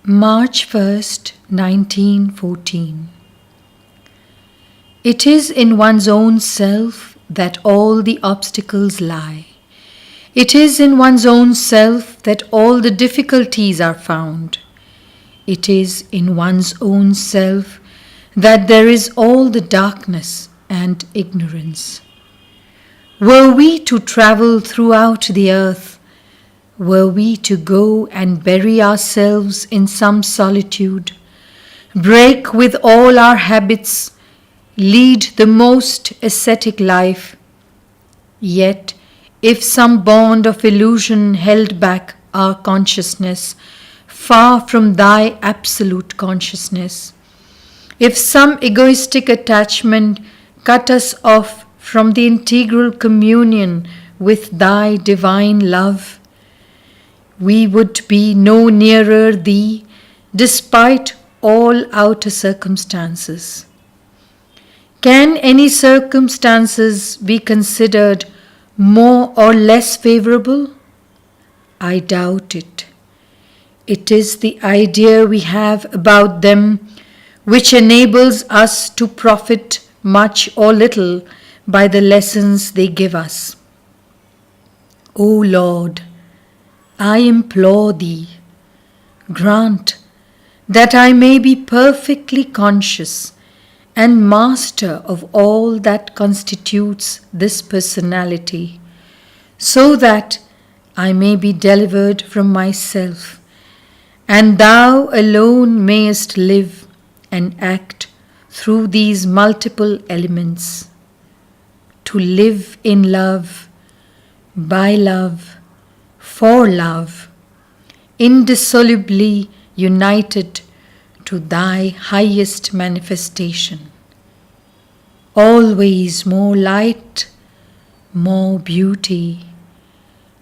March 1st, 1914. It is in one's own self that all the obstacles lie. It is in one's own self that all the difficulties are found. It is in one's own self that there is all the darkness and ignorance. Were we to travel throughout the earth, were we to go and bury ourselves in some solitude, break with all our habits, lead the most ascetic life, yet if some bond of illusion held back our consciousness far from thy absolute consciousness, if some egoistic attachment cut us off from the integral communion with thy divine love, we would be no nearer thee despite all outer circumstances. Can any circumstances be considered more or less favorable? I doubt it. It is the idea we have about them which enables us to profit much or little by the lessons they give us. O Lord, I implore thee, grant that I may be perfectly conscious and master of all that constitutes this personality, so that I may be delivered from myself, and thou alone mayest live and act through these multiple elements. To live in love, by love, for love, indissolubly united to thy highest manifestation. Always more light, more beauty,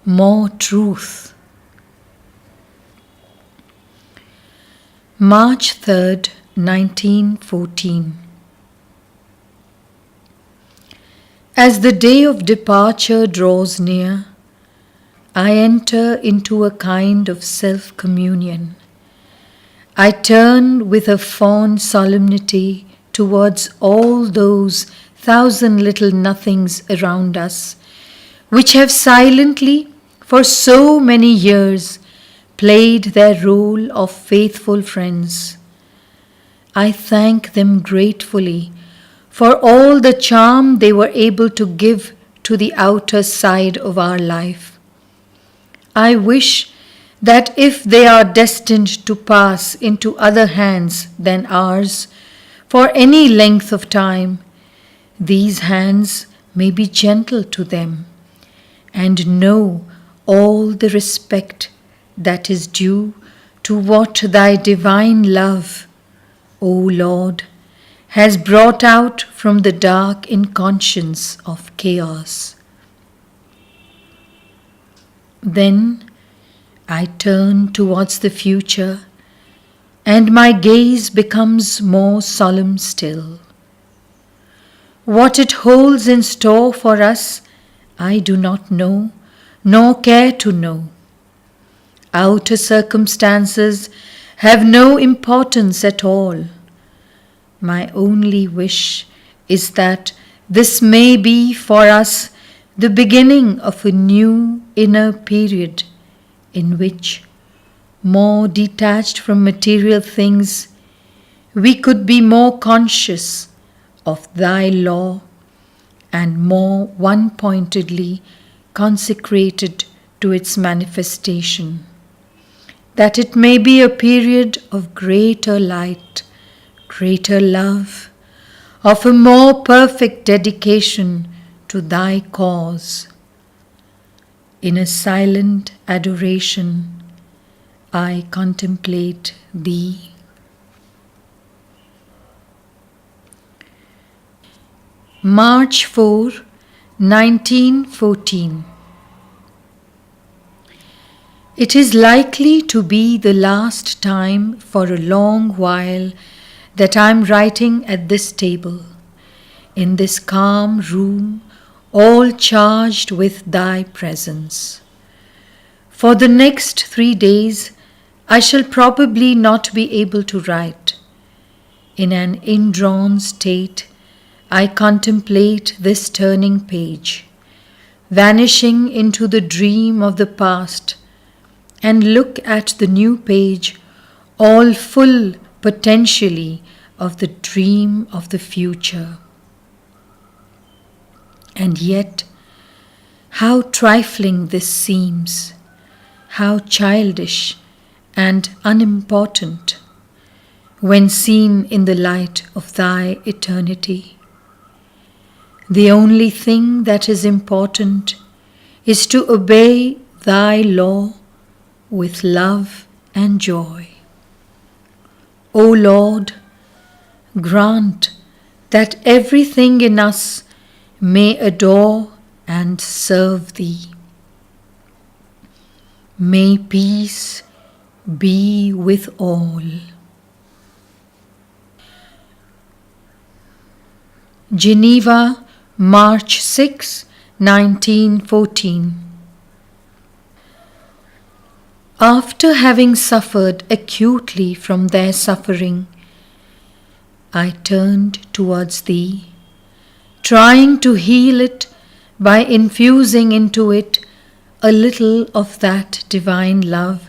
more truth. March 3rd, 1914. As the day of departure draws near, I enter into a kind of self-communion. I turn with a fond solemnity towards all those thousand little nothings around us, which have silently, for so many years, played their role of faithful friends. I thank them gratefully for all the charm they were able to give to the outer side of our life. I wish that if they are destined to pass into other hands than ours for any length of time, these hands may be gentle to them and know all the respect that is due to what thy divine love, O Lord, has brought out from the dark inconscience of chaos. Then I turn towards the future, and my gaze becomes more solemn still. What it holds in store for us, I do not know, nor care to know. Outer circumstances have no importance at all. My only wish is that this may be for us the beginning of a new inner period in which, more detached from material things, we could be more conscious of thy law and more one-pointedly consecrated to its manifestation, that it may be a period of greater light, greater love, of a more perfect dedication to thy cause. In a silent adoration, I contemplate thee. March 4, 1914. It is likely to be the last time for a long while that I am writing at this table, in this calm room, all charged with thy presence. For the next 3 days, I shall probably not be able to write. In an indrawn state, I contemplate this turning page, vanishing into the dream of the past, and look at the new page, all full potentially of the dream of the future. And yet, how trifling this seems, how childish and unimportant when seen in the light of thy eternity. The only thing that is important is to obey thy law with love and joy. O Lord, grant that everything in us may adore and serve thee. May peace be with all. Geneva, March 6, 1914. After having suffered acutely from their suffering, I turned towards thee, trying to heal it by infusing into it a little of that divine love,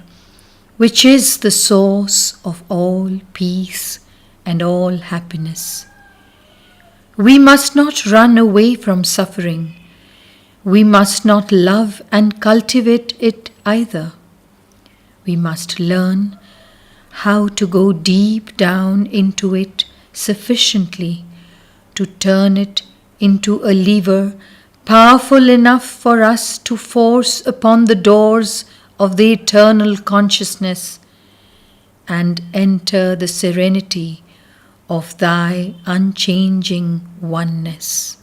which is the source of all peace and all happiness. We must not run away from suffering. We must not love and cultivate it either. We must learn how to go deep down into it sufficiently to turn it into a lever powerful enough for us to force upon the doors of the eternal consciousness and enter the serenity of thy unchanging oneness.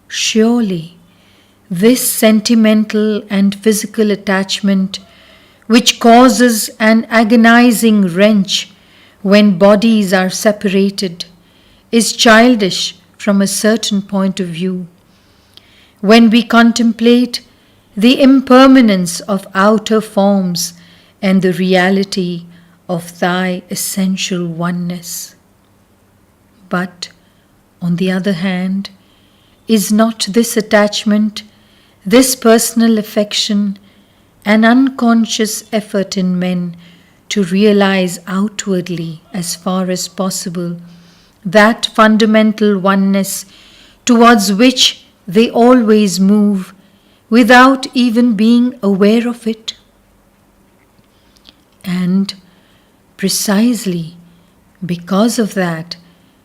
Surely, this sentimental and physical attachment, which causes an agonizing wrench when bodies are separated, is childish from a certain point of view. When we contemplate the impermanence of outer forms and the reality of thy essential oneness. But, on the other hand, is not this attachment, this personal affection, an unconscious effort in men to realize outwardly as far as possible that fundamental oneness towards which they always move without even being aware of it? And precisely because of that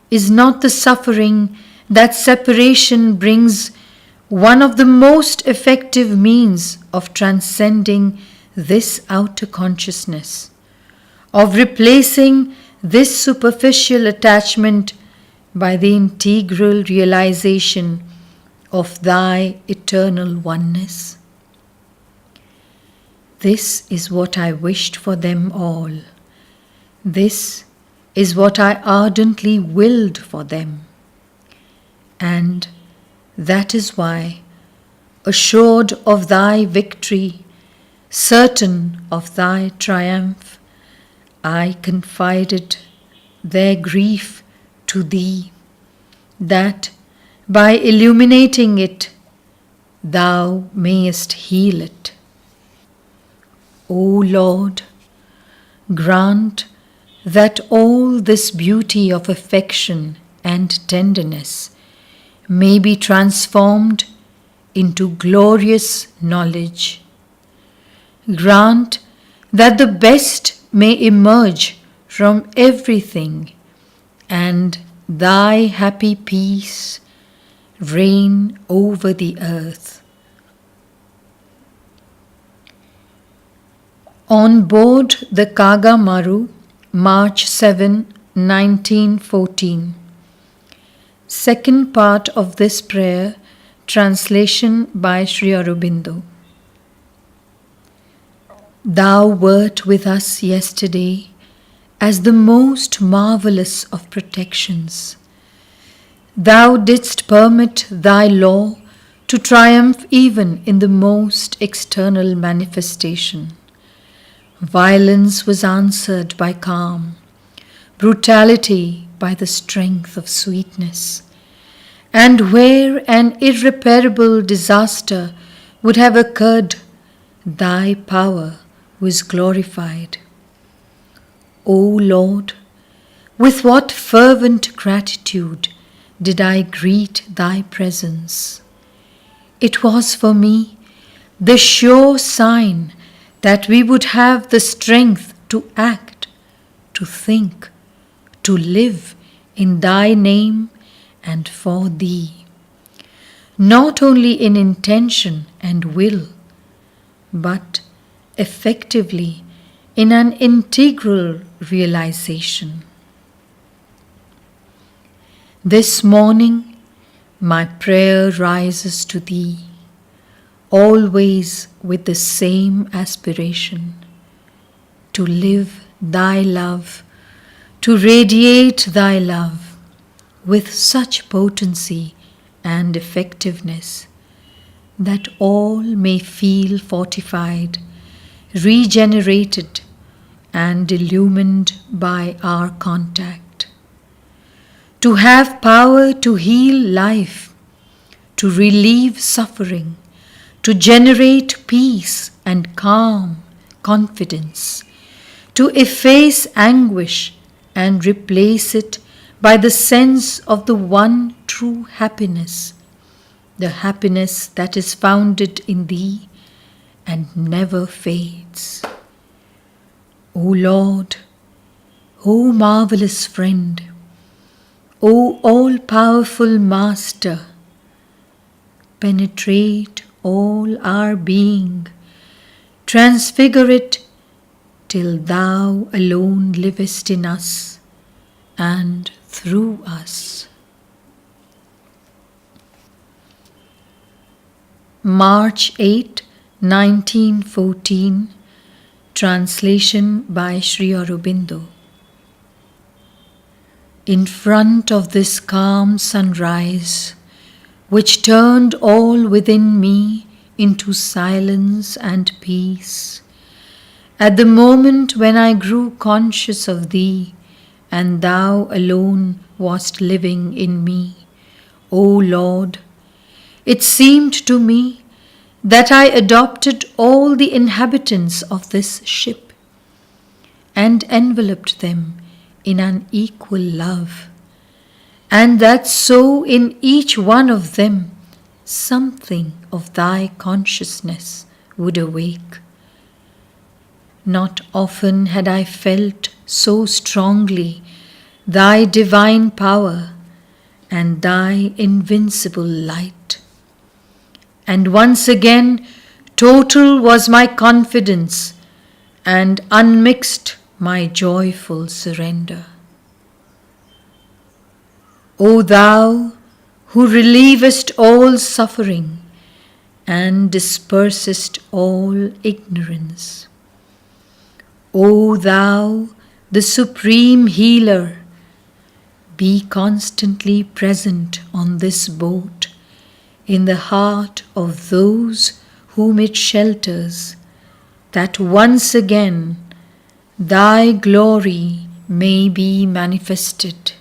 is not the suffering that separation brings one of the most effective means of transcending this outer consciousness, of replacing this superficial attachment by the integral realization of thy eternal oneness? This is what I wished for them all. This is what I ardently willed for them. And that is why, assured of thy victory, certain of thy triumph, I confided their grief to thee, that by illuminating it, thou mayest heal it. O Lord, grant that all this beauty of affection and tenderness may be transformed into glorious knowledge. Grant that the best may emerge from everything, and thy happy peace reign over the earth. On board the Kagamaru, March 7, 1914. Second part of this prayer, translation by Sri Aurobindo. Thou wert with us yesterday as the most marvelous of protections. Thou didst permit thy law to triumph even in the most external manifestation. Violence was answered by calm, brutality by the strength of sweetness. And where an irreparable disaster would have occurred, thy power was glorified. O Lord, with what fervent gratitude did I greet thy presence. It was for me the sure sign that we would have the strength to act, to think, to live in thy name and for thee, not only in intention and will, but effectively in an integral realization. This morning, my prayer rises to thee, always with the same aspiration, to live thy love, to radiate thy love with such potency and effectiveness that all may feel fortified, regenerated, and illumined by our contact. To have power to heal life, to relieve suffering, to generate peace and calm confidence, to efface anguish and replace it by the sense of the one true happiness, the happiness that is founded in thee and never fades. O Lord, O marvelous friend, O all-powerful Master, penetrate all our being, transfigure it till thou alone livest in us and through us. March 8, 1914. Translation by Sri Aurobindo. In front of this calm sunrise, which turned all within me into silence and peace, at the moment when I grew conscious of thee, and thou alone wast living in me, O Lord, it seemed to me that I adopted all the inhabitants of this ship and enveloped them in an equal love, and that so in each one of them something of thy consciousness would awake. Not often had I felt so strongly thy divine power and thy invincible light. And once again total was my confidence and unmixed my joyful surrender. O thou who relievest all suffering and dispersest all ignorance, O thou the supreme healer, be constantly present on this boat in the heart of those whom it shelters, that once again thy glory may be manifested.